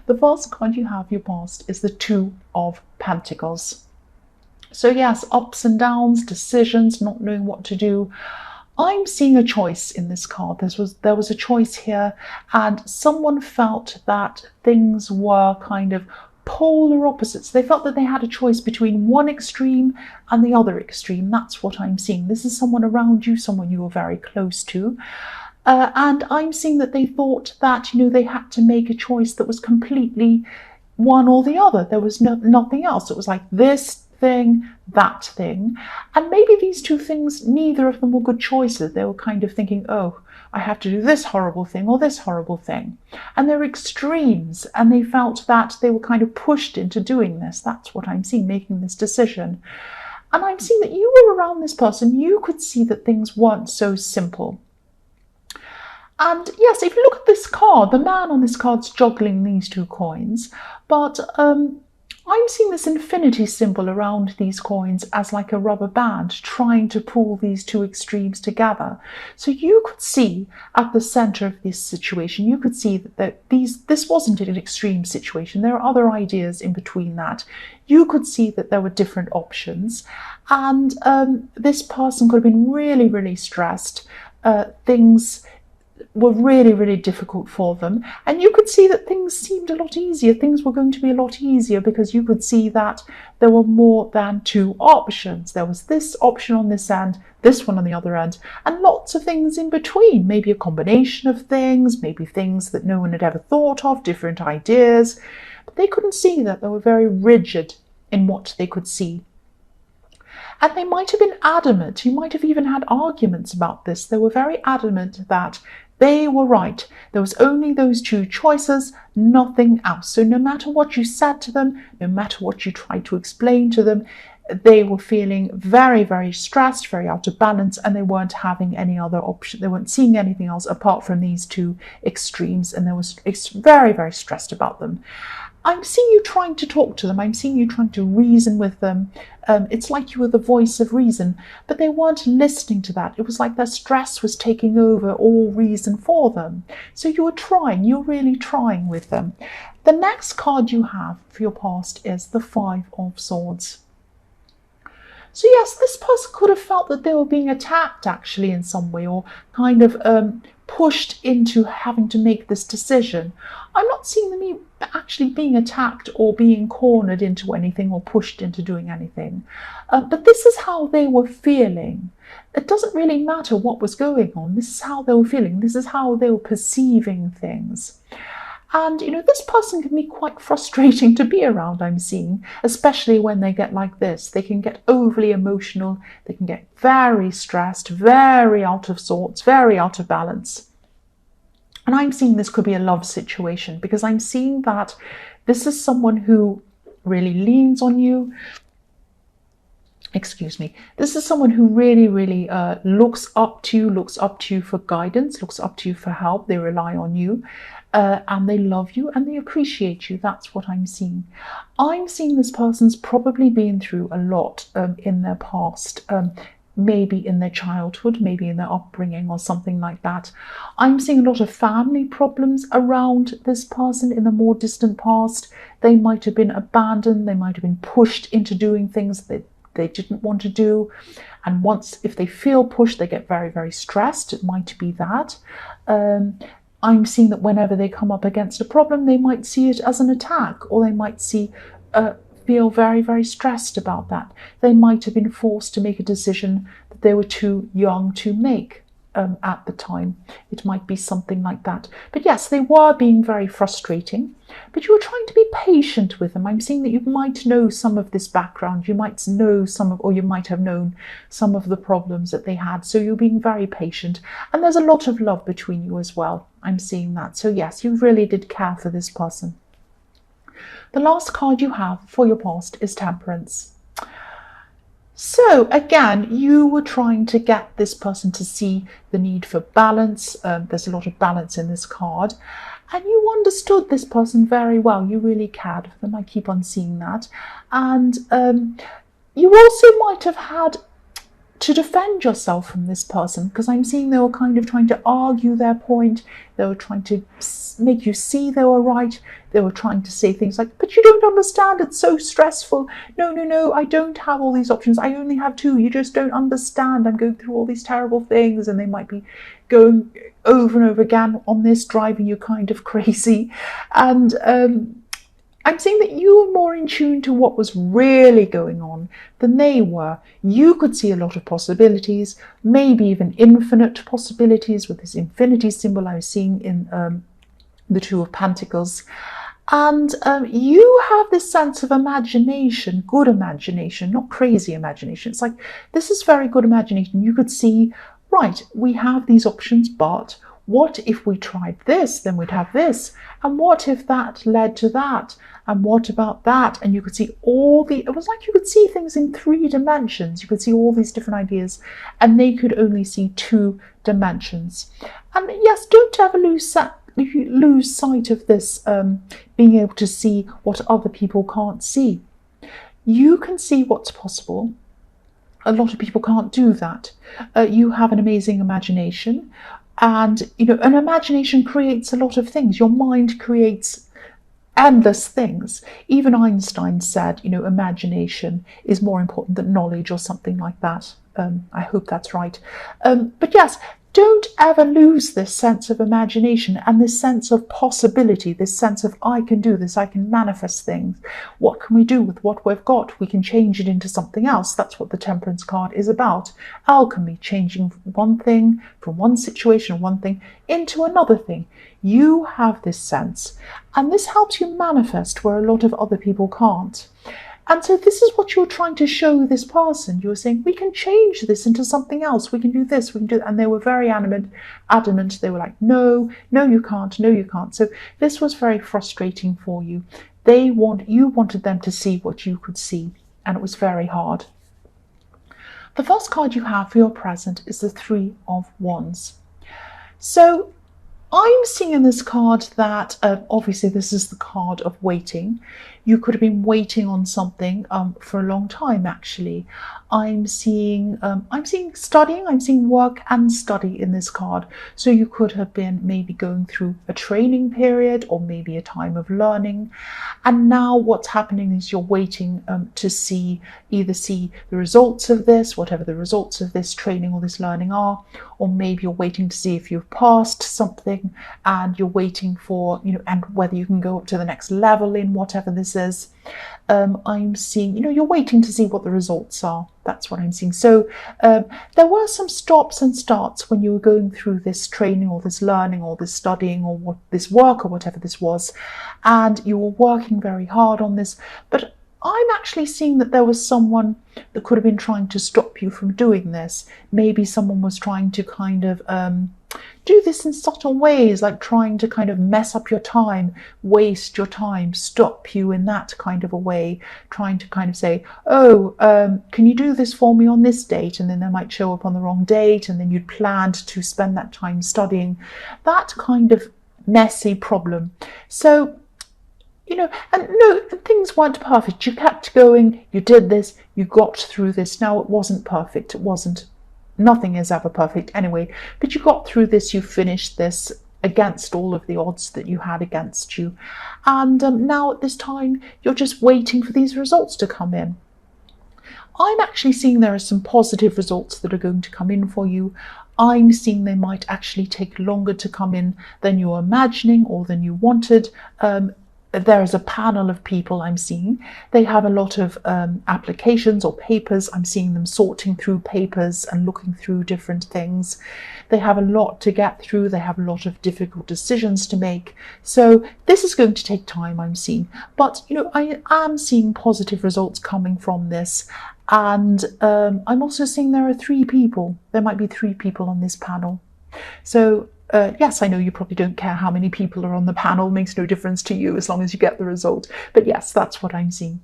The first card you have, your past, is the Two of Pentacles. So yes, ups and downs, decisions, not knowing what to do. I'm seeing a choice in this card. There was a choice here, and someone felt that things were kind of polar opposites. They felt that they had a choice between one extreme and the other extreme. That's what I'm seeing. This is someone around you, someone you were very close to. And I'm seeing that they thought that, they had to make a choice that was completely one or the other. There was nothing else. It was like this thing, that thing. And maybe these two things, neither of them were good choices. They were kind of thinking, oh, I have to do this horrible thing or this horrible thing. And they're extremes, and they felt that they were kind of pushed into doing this. That's what I'm seeing, making this decision. And I'm seeing that you were around this person. You could see that things weren't so simple. And yes, if you look at this card, the man on this card's juggling these two coins, but I'm seeing this infinity symbol around these coins as like a rubber band trying to pull these two extremes together. So you could see at the center of this situation, you could see that this wasn't an extreme situation. There are other ideas in between that. You could see that there were different options, and this person could have been really, really stressed. Things were really, really difficult for them. And you could see that things seemed a lot easier. Things were going to be a lot easier because you could see that there were more than two options. There was this option on this end, this one on the other end, and lots of things in between. Maybe a combination of things, maybe things that no one had ever thought of, different ideas. But they couldn't see that. They were very rigid in what they could see. And they might have been adamant. You might have even had arguments about this. They were very adamant that they were right. There was only those two choices, nothing else. So no matter what you said to them, no matter what you tried to explain to them, they were feeling very, very stressed, very out of balance, and they weren't having any other option. They weren't seeing anything else apart from these two extremes, and they were very, very stressed about them. I'm seeing you trying to talk to them. I'm seeing you trying to reason with them. It's like you were the voice of reason, but they weren't listening to that. It was like their stress was taking over all reason for them. So you were trying, you're really trying with them. The next card you have for your past is the Five of Swords. So yes, this person could have felt that they were being attacked actually in some way, or kind of pushed into having to make this decision. I'm not seeing them actually being attacked or being cornered into anything or pushed into doing anything. But this is how they were feeling. It doesn't really matter what was going on. This is how they were feeling. This is how they were perceiving things. And, this person can be quite frustrating to be around, I'm seeing, especially when they get like this. They can get overly emotional. They can get very stressed, very out of sorts, very out of balance. And I'm seeing this could be a love situation, because I'm seeing that this is someone who really leans on you. This is someone who really, really looks up to you for guidance, looks up to you for help. They rely on you. And they love you and they appreciate you. That's what I'm seeing. I'm seeing this person's probably been through a lot in their past, maybe in their childhood, maybe in their upbringing or something like that. I'm seeing a lot of family problems around this person in the more distant past. They might have been abandoned. They might have been pushed into doing things that they didn't want to do. And once, if they feel pushed, they get very, very stressed. It might be that. I'm seeing that whenever they come up against a problem, they might see it as an attack, or they might feel very, very stressed about that. They might have been forced to make a decision that they were too young to make at the time. It might be something like that. But yes, they were being very frustrating, but you were trying to be patient with them. I'm seeing that you might know some of this background. You might know or you might have known some of the problems that they had. So you're being very patient. And there's a lot of love between you as well. I'm seeing that. So yes, you really did care for this person. The last card you have for your past is Temperance. So again, you were trying to get this person to see the need for balance. There's a lot of balance in this card. And you understood this person very well. You really cared for them. I keep on seeing that. And you also might have had to defend yourself from this person, because I'm seeing they were kind of trying to argue their point. They were trying to make you see they were right. They were trying to say things like, but you don't understand, it's so stressful. No, I don't have all these options. I only have two. You just don't understand. I'm going through all these terrible things, and they might be going over and over again on this, driving you kind of crazy. And I'm saying that you were more in tune to what was really going on than they were. You could see a lot of possibilities, maybe even infinite possibilities with this infinity symbol I was seeing in the Two of Pentacles. And you have this sense of imagination, good imagination, not crazy imagination. It's like, this is very good imagination. You could see, right, we have these options, but what if we tried this? Then we'd have this. And what if that led to that? And what about that? And you could see it was like you could see things in 3 dimensions. You could see all these different ideas, and they could only see 2 dimensions. And yes, don't ever lose sight of this, being able to see what other people can't see. You can see what's possible. A lot of people can't do that. You have an amazing imagination, and an imagination creates a lot of things. Your mind creates endless things. Even Einstein said, imagination is more important than knowledge, or something like that. I hope that's right. But yes, don't ever lose this sense of imagination and this sense of possibility, this sense of, I can do this, I can manifest things. What can we do with what we've got? We can change it into something else. That's what the Temperance card is about. Alchemy, changing one thing from one situation, one thing, into another thing. You have this sense, and this helps you manifest where a lot of other people can't. And so this is what you're trying to show this person. You're saying, we can change this into something else. We can do this, we can do that. And they were very adamant. They were like, no, you can't, no, you can't. So this was very frustrating for you. You wanted them to see what you could see, and it was very hard. The first card you have for your present is the 3 of Wands. So I'm seeing in this card that obviously this is the card of waiting. You could have been waiting on something for a long time, actually. I'm seeing studying, I'm seeing work and study in this card. So you could have been maybe going through a training period, or maybe a time of learning. And now what's happening is you're waiting to either see the results of this, whatever the results of this training or this learning are, or maybe you're waiting to see if you've passed something, and you're waiting for, and whether you can go up to the next level in whatever this is. I'm seeing, you're waiting to see what the results are. That's what I'm seeing. So there were some stops and starts when you were going through this training or this learning or this studying or this work or whatever this was, and you were working very hard on this. But I'm actually seeing that there was someone that could have been trying to stop you from doing this. Maybe someone was trying to kind of do this in subtle ways, like trying to kind of mess up your time, waste your time, stop you in that kind of a way, trying to kind of say, can you do this for me on this date? And then they might show up on the wrong date, and then you'd planned to spend that time studying. That kind of messy problem. So, and no, things weren't perfect. You kept going, you did this, you got through this. Now, it wasn't perfect. It wasn't. Nothing is ever perfect anyway, but you got through this, you finished this against all of the odds that you had against you. And now at this time, you're just waiting for these results to come in. I'm actually seeing there are some positive results that are going to come in for you. I'm seeing they might actually take longer to come in than you were imagining or than you wanted. There is a panel of people I'm seeing. They have a lot of applications or papers. I'm seeing them sorting through papers and looking through different things. They have a lot to get through. They have a lot of difficult decisions to make. So this is going to take time, I'm seeing. But, I am seeing positive results coming from this. And I'm also seeing there are 3 people. There might be 3 people on this panel. So yes, I know you probably don't care how many people are on the panel. It makes no difference to you as long as you get the result. But yes, that's what I'm seeing.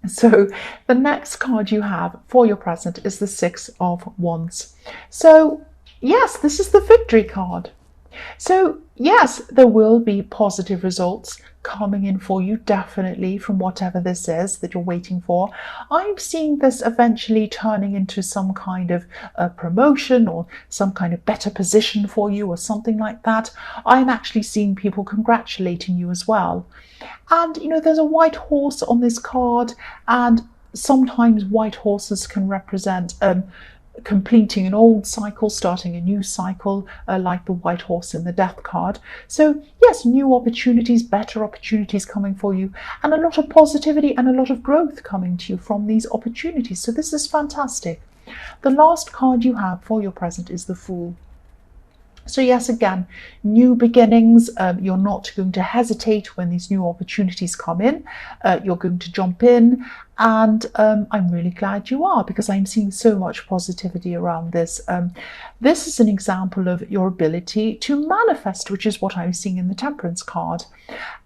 So the next card you have for your present is the 6 of Wands. So yes, this is the victory card. So yes, there will be positive results coming in for you, definitely, from whatever this is that you're waiting for. I'm seeing this eventually turning into some kind of promotion or some kind of better position for you or something like that. I'm actually seeing people congratulating you as well. And there's a white horse on this card, and sometimes white horses can represent completing an old cycle, starting a new cycle, like the white horse in the death card. So yes, new opportunities, better opportunities coming for you, and a lot of positivity and a lot of growth coming to you from these opportunities. So this is fantastic. The last card you have for your present is the Fool. So yes, again, new beginnings. You're not going to hesitate when these new opportunities come in. You're going to jump in, and I'm really glad you are, because I'm seeing so much positivity around this. This is an example of your ability to manifest, which is what I'm seeing in the Temperance card.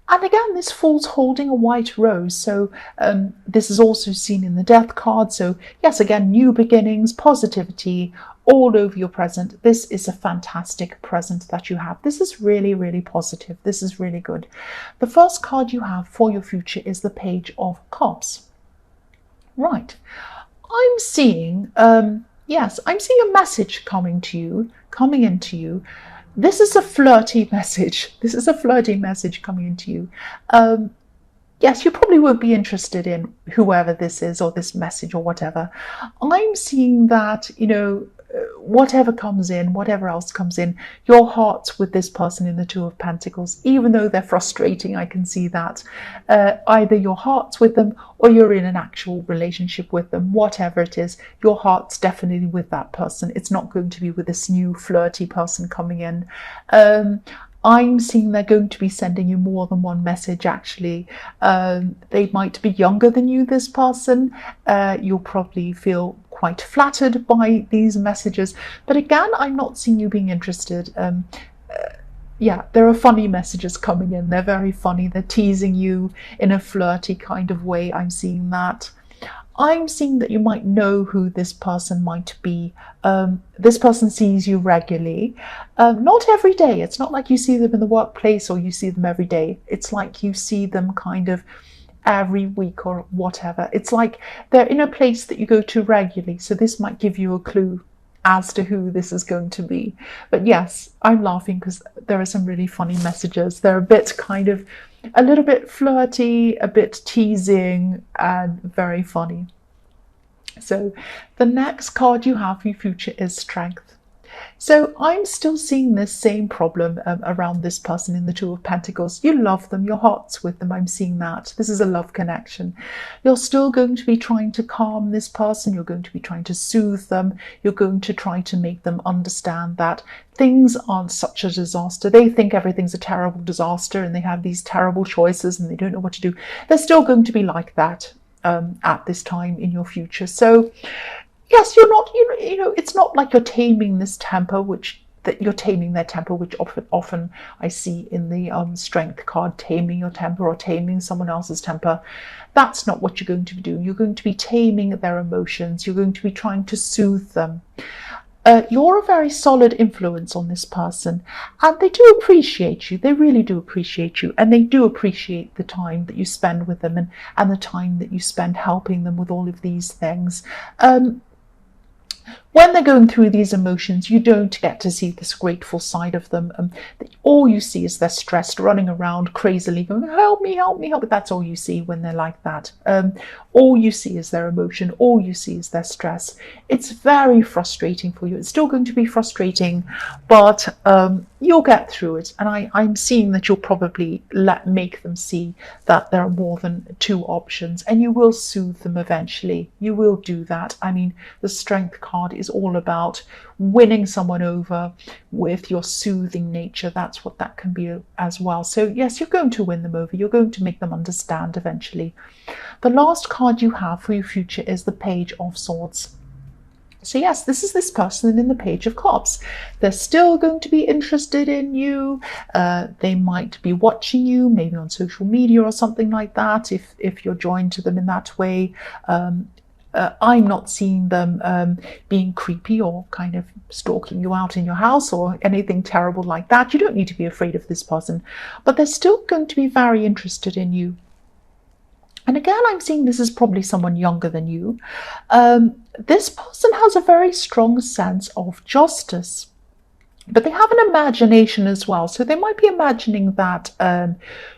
And again, this Fool's holding a white rose. So this is also seen in the Death card. So yes, again, new beginnings, positivity all over your present. This is a fantastic present that you have. This is really, really positive. This is really good. The first card you have for your future is the Page of Cups. Right. I'm seeing, yes, I'm seeing a message coming into you. This is a flirty message. This is a flirty message coming into you. Yes, you probably won't be interested in whoever this is or this message or whatever. I'm seeing that, whatever comes in, whatever else comes in, your heart's with this person in the Two of Pentacles, even though they're frustrating. I can see that. Either your heart's with them or you're in an actual relationship with them. Whatever it is, your heart's definitely with that person. It's not going to be with this new flirty person coming in. I'm seeing they're going to be sending you more than one message, actually. They might be younger than you, this person. You'll probably feel quite flattered by these messages. But again, I'm not seeing you being interested. Yeah, there are funny messages coming in. They're very funny. They're teasing you in a flirty kind of way. I'm seeing that. I'm seeing that you might know who this person might be. This person sees you regularly. Not every day. It's not like you see them in the workplace or you see them every day. It's like you see them kind of every week or whatever. It's like they're in a place that you go to regularly. So this might give you a clue as to who this is going to be. But yes, I'm laughing because there are some really funny messages. They're a little bit flirty, a bit teasing, and very funny. So the next card you have for your future is Strength. So I'm still seeing this same problem around this person in the Two of Pentacles. You love them, your heart's with them. I'm seeing that. This is a love connection. You're still going to be trying to calm this person. You're going to be trying to soothe them. You're going to try to make them understand that things aren't such a disaster. They think everything's a terrible disaster and they have these terrible choices and they don't know what to do. They're still going to be like that at this time in your future. So yes, you're not, it's not like you're taming this temper, you're taming their temper, which often I see in the Strength card, taming your temper or taming someone else's temper. That's not what you're going to be doing. You're going to be taming their emotions. You're going to be trying to soothe them. You're a very solid influence on this person, and they do appreciate you. They really do appreciate you, and they do appreciate the time that you spend with them and the time that you spend helping them with all of these things. When they're going through these emotions, you don't get to see this grateful side of them. All you see is they're stressed, running around crazily, going, help me, help me, help me. That's all you see when they're like that. All you see is their emotion. All you see is their stress. It's very frustrating for you. It's still going to be frustrating, but you'll get through it. And I'm seeing that you'll probably make them see that there are more than two options, and you will soothe them eventually. You will do that. I mean, the Strength card is all about winning someone over with your soothing nature. That's what that can be as well. So yes, you're going to win them over. You're going to make them understand eventually. The last card you have for your future is the Page of Swords. So yes, this is this person in the Page of Cups. They're still going to be interested in you. They might be watching you, maybe on social media or something like that, if you're joined to them in that way. I'm not seeing them being creepy or kind of stalking you out in your house or anything terrible like that. You don't need to be afraid of this person, but they're still going to be very interested in you. And again, I'm seeing this is probably someone younger than you. This person has a very strong sense of justice, but they have an imagination as well. So they might be imagining that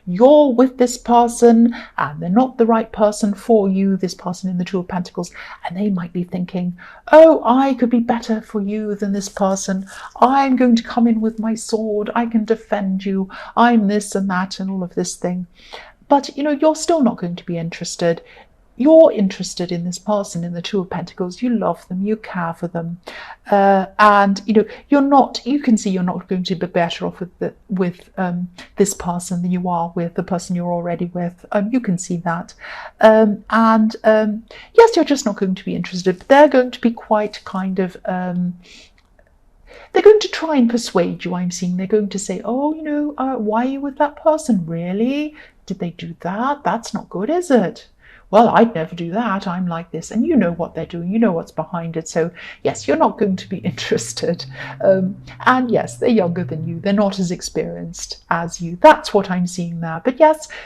you're with this person and they're not the right person for you, this person in the Two of Pentacles. And they might be thinking, oh, I could be better for you than this person. I'm going to come in with my sword. I can defend you. I'm this and that and all of this thing. But, you're still not going to be interested. You're interested in this person in the Two of Pentacles. You love them, you care for them, and you can see you're not going to be better off with this person than you are with the person you're already with. You can see that, yes, you're just not going to be interested. But they're going to be quite kind of. They're going to try and persuade you, I'm seeing. They're going to say, oh, why are you with that person? Really? Did they do that? That's not good, is it? Well, I'd never do that. I'm like this. And you know what they're doing. You know what's behind it. So, yes, you're not going to be interested. And yes, they're younger than you. They're not as experienced as you. That's what I'm seeing there. But yes,